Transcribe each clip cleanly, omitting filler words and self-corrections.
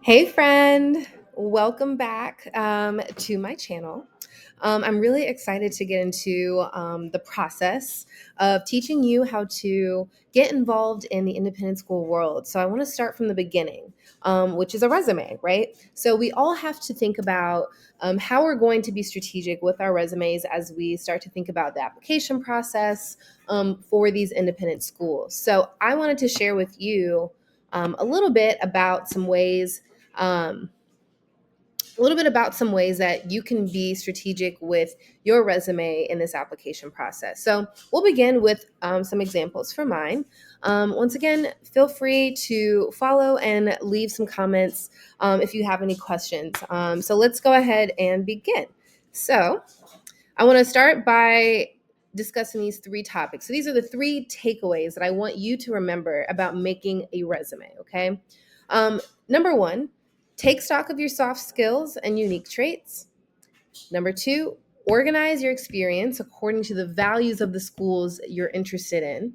Hey, friend. Welcome back to my channel. I'm really excited to get into the process of teaching you how to get involved in the independent school world. So, I want to start from the beginning, which is a resume, right? So, we all have to think about how we're going to be strategic with our resumes as we start to think about the application process for these independent schools. So, I wanted to share with you a little bit about some ways um, some ways that you can be strategic with your resume in this application process. So we'll begin with some examples for mine. Once again, feel free to follow and leave some comments if you have any questions. So let's go ahead and begin. So I want to start by discussing these three topics. So these are the three takeaways that I want you to remember about making a resume, okay? Number one, take stock of your soft skills and unique traits. Number two, organize your experience according to the values of the schools you're interested in.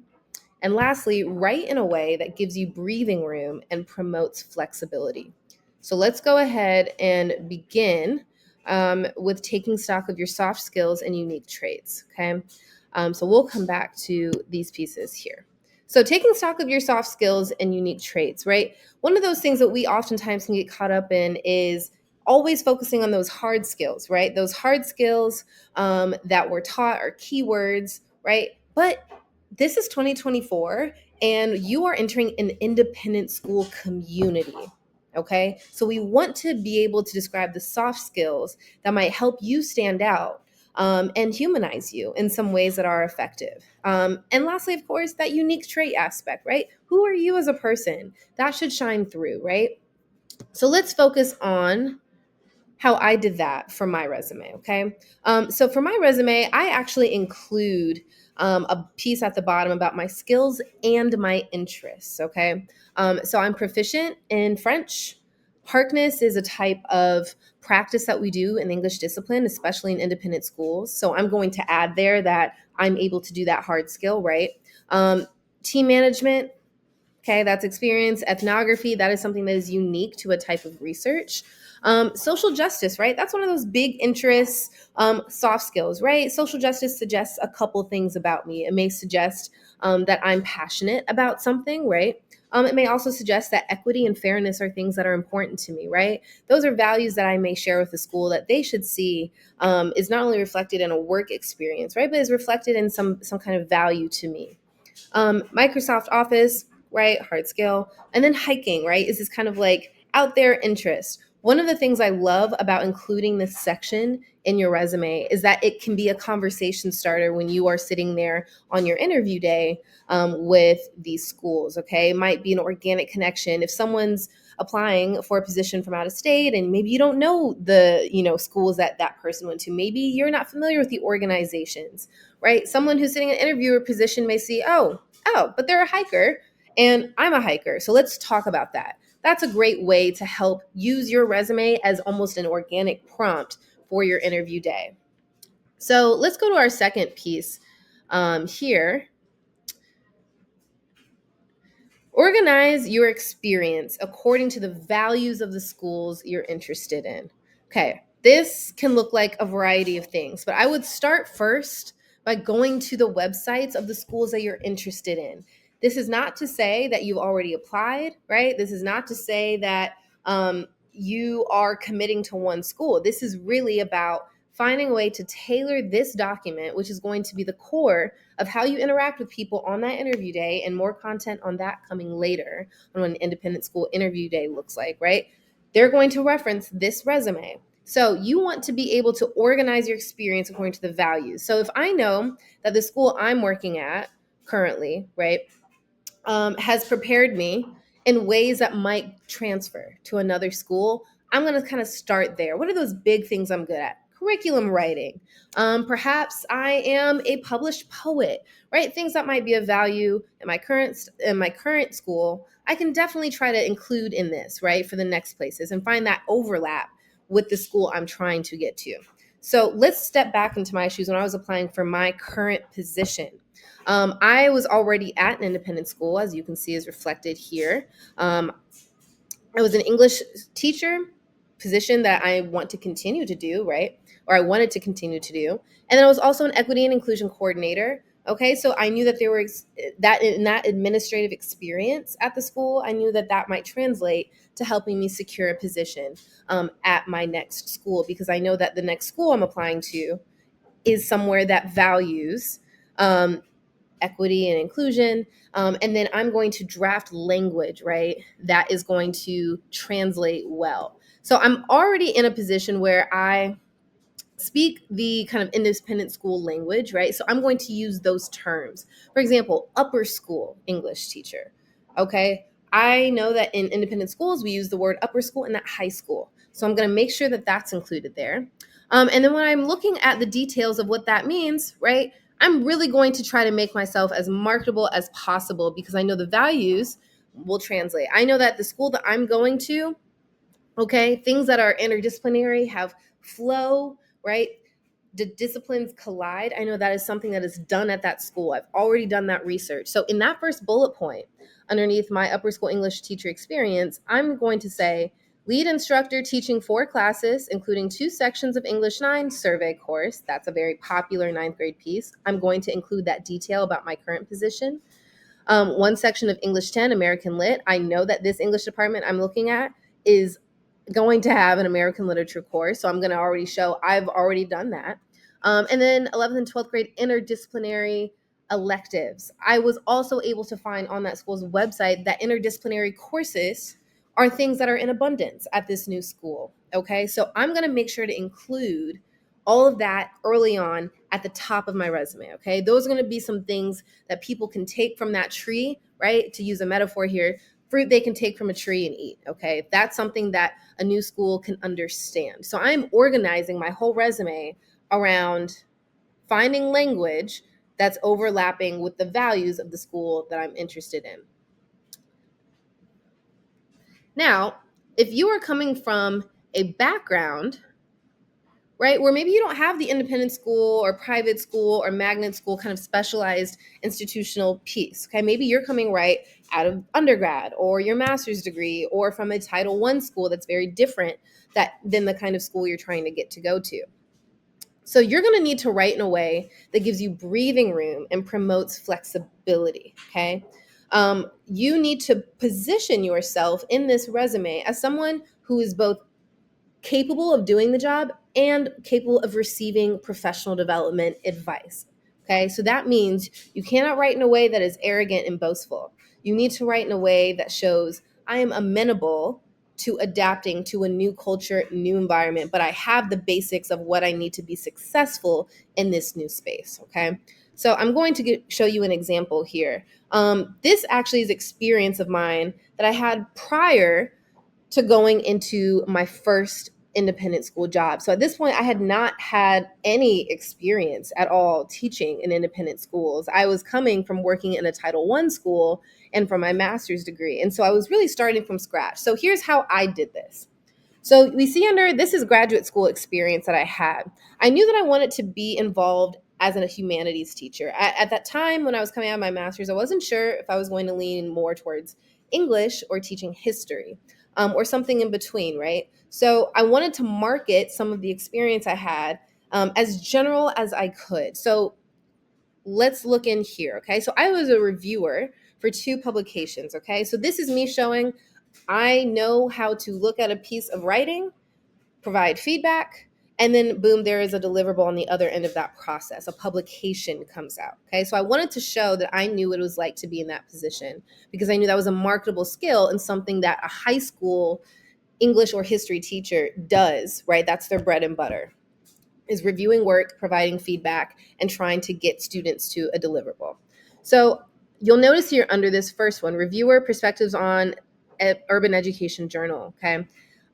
And lastly, write in a way that gives you breathing room and promotes flexibility. So let's go ahead and begin with taking stock of your soft skills and unique traits. Okay. So we'll come back to these pieces here. So, taking stock of your soft skills and unique traits, right? One of those things that we oftentimes can get caught up in is always focusing on those hard skills, right? Those hard skills that we're taught are keywords, right? But this is 2024 and you are entering an independent school community. Okay. So we want to be able to describe the soft skills that might help you stand out and humanize you in some ways that are effective. And lastly, of course, that unique trait aspect, right? Who are you as a person? That should shine through, right? So let's focus on how I did that for my resume. Okay. So for my resume, I actually include a piece at the bottom about my skills and my interests. Okay. So I'm proficient in French. Harkness is a type of practice that we do in English discipline, especially in independent schools. So I'm going to add there that I'm able to do that hard skill, right? Um, Team management, okay, that's experience. Ethnography, that is something that is unique to a type of research. Social justice, right? That's one of those big interests, soft skills, right? Social justice suggests a couple things about me. It may suggest that I'm passionate about something, right? It may also suggest that equity and fairness are things that are important to me, right? Those are values that I may share with the school that they should see is not only reflected in a work experience, right, but is reflected in some kind of value to me. Microsoft Office, right? Hard skill. And then hiking, right? Is this kind of like out there interest. One of the things I love about including this section in your resume is that it can be a conversation starter when you are sitting there on your interview day with these schools. Okay. It might be an organic connection. If someone's applying for a position from out of state and maybe you don't know the schools that that person went to, maybe you're not familiar with the organizations, right? Someone who's sitting in an interviewer position may see, oh, but they're a hiker and I'm a hiker. So let's talk about that. That's a great way to help use your resume as almost an organic prompt for your interview day. So let's go to our second piece here. Organize your experience according to the values of the schools you're interested in. Okay, this can look like a variety of things, but I would start first by going to the websites of the schools that you're interested in. This is not to say that you've already applied, right? This is not to say that you are committing to one school. This is really about finding a way to tailor this document, which is going to be the core of how you interact with people on that interview day, and more content on that coming later on what an independent school interview day looks like, right? They're going to reference this resume. So you want to be able to organize your experience according to the values. So if I know that the school I'm working at currently, right, has prepared me in ways that might transfer to another school, I'm going to kind of start there. What are those big things I'm good at? Curriculum writing. Perhaps I am a published poet, right? Things that might be of value in my current school. I can definitely try to include in this, right, for the next places and find that overlap with the school I'm trying to get to. So let's step back into my shoes when I was applying for my current position. I was already at an independent school, as you can see is reflected here. Um, I was an English teacher, position that I want to continue to do, right? Or I wanted to continue to do. And then I was also an equity and inclusion coordinator. Okay, so I knew that there were that in that administrative experience at the school, I knew that that might translate to helping me secure a position at my next school, because I know that the next school I'm applying to is somewhere that values um, equity and inclusion. And then I'm going to draft language, right, that is going to translate well. So I'm already in a position where I speak the kind of independent school language, right? So I'm going to use those terms. For example, upper school English teacher. Okay. I know that in independent schools, we use the word upper school and not high school. So I'm going to make sure that that's included there. And then when I'm looking at the details of what that means, right, I'm really going to try to make myself as marketable as possible, because I know the values will translate. I know that the school that I'm going to, okay, things that are interdisciplinary have flow, right? The disciplines collide. I know that is something that is done at that school. I've already done that research. So in that first bullet point underneath my upper school English teacher experience, I'm going to say lead instructor teaching 4 classes, including 2 sections of English 9 survey course. That's a very popular ninth grade piece. I'm going to include that detail about my current position. 1 section of English 10 American Lit. I know that this English department I'm looking at is going to have an American literature course. So I'm going to already show I've already done that. And then 11th and 12th grade interdisciplinary electives. I was also able to find on that school's website that interdisciplinary courses are things that are in abundance at this new school. Okay, so I'm going to make sure to include all of that early on at the top of my resume. Okay, those are going to be some things that people can take from that tree, right? To use a metaphor here, fruit they can take from a tree and eat. Okay, that's something that a new school can understand. So I'm organizing my whole resume around finding language that's overlapping with the values of the school that I'm interested in. Now, if you are coming from a background, right, where maybe you don't have the independent school or private school or magnet school kind of specialized institutional piece, okay, maybe you're coming right out of undergrad or your master's degree or from a Title I school that's very different than the kind of school you're trying to get to go to. So you're going to need to write in a way that gives you breathing room and promotes flexibility. Okay. You need to position yourself in this resume as someone who is both capable of doing the job and capable of receiving professional development advice. Okay. So that means you cannot write in a way that is arrogant and boastful. You need to write in a way that shows I am amenable to adapting to a new culture, new environment, but I have the basics of what I need to be successful in this new space. Okay. So I'm going to show you an example here. This actually is experience of mine that I had prior to going into my first independent school job. So at this point, I had not had any experience at all teaching in independent schools. I was coming from working in a Title I school and from my master's degree. And so I was really starting from scratch. So here's how I did this. So we see under this is graduate school experience that I had. I knew that I wanted to be involved as a humanities teacher. At that time, when I was coming out of my master's, I wasn't sure if I was going to lean more towards English or teaching history, or something in between, right? So I wanted to market some of the experience I had as general as I could. So let's look in here, okay? So I was a reviewer for 2 publications, okay? So this is me showing I know how to look at a piece of writing, provide feedback, and then boom, there is a deliverable on the other end of that process. A publication comes out. Okay. So I wanted to show that I knew what it was like to be in that position, because I knew that was a marketable skill and something that a high school English or history teacher does, right? That's their bread and butter, is reviewing work, providing feedback, and trying to get students to a deliverable. So you'll notice here under this first one, reviewer perspectives on Urban Education Journal. Okay.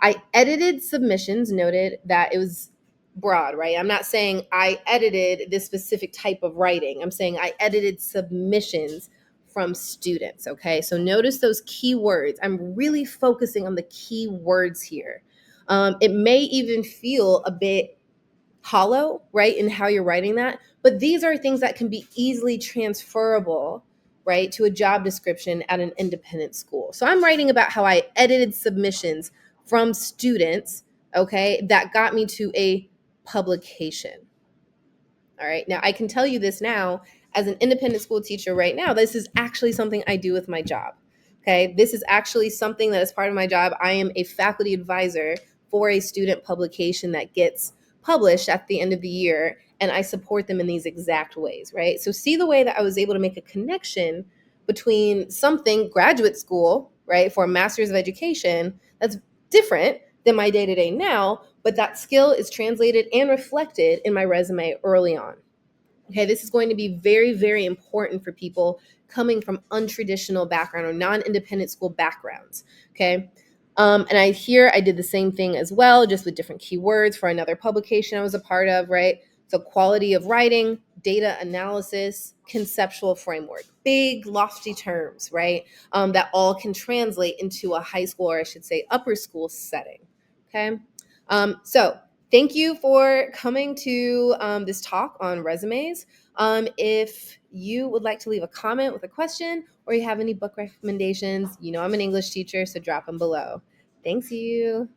I edited submissions, noted that it was broad, right? I'm not saying I edited this specific type of writing. I'm saying I edited submissions from students. Okay. So notice those key words. I'm really focusing on the key words here. It may even feel a bit hollow, right, in how you're writing that. But these are things that can be easily transferable right, to a job description at an independent school. So I'm writing about how I edited submissions from students, okay, that got me to a publication. All right. Now, I can tell you this now as an independent school teacher right now, this is actually something I do with my job. Okay. This is actually something that is part of my job. I am a faculty advisor for a student publication that gets published at the end of the year, and I support them in these exact ways. Right. So, see the way that I was able to make a connection between something graduate school, right, for a master's of education that's different than my day to day now, but that skill is translated and reflected in my resume early on. Okay, this is going to be very, very important for people coming from untraditional background or non-independent school backgrounds. Okay. And I did the same thing as well, just with different keywords for another publication I was a part of, right? So quality of writing, data analysis, conceptual framework, big lofty terms, right? That all can translate into a high school, or I should say upper school setting. Okay. So thank you for coming to this talk on resumes. If you would like to leave a comment with a question, or you have any book recommendations, you know I'm an English teacher, so drop them below. Thanks you.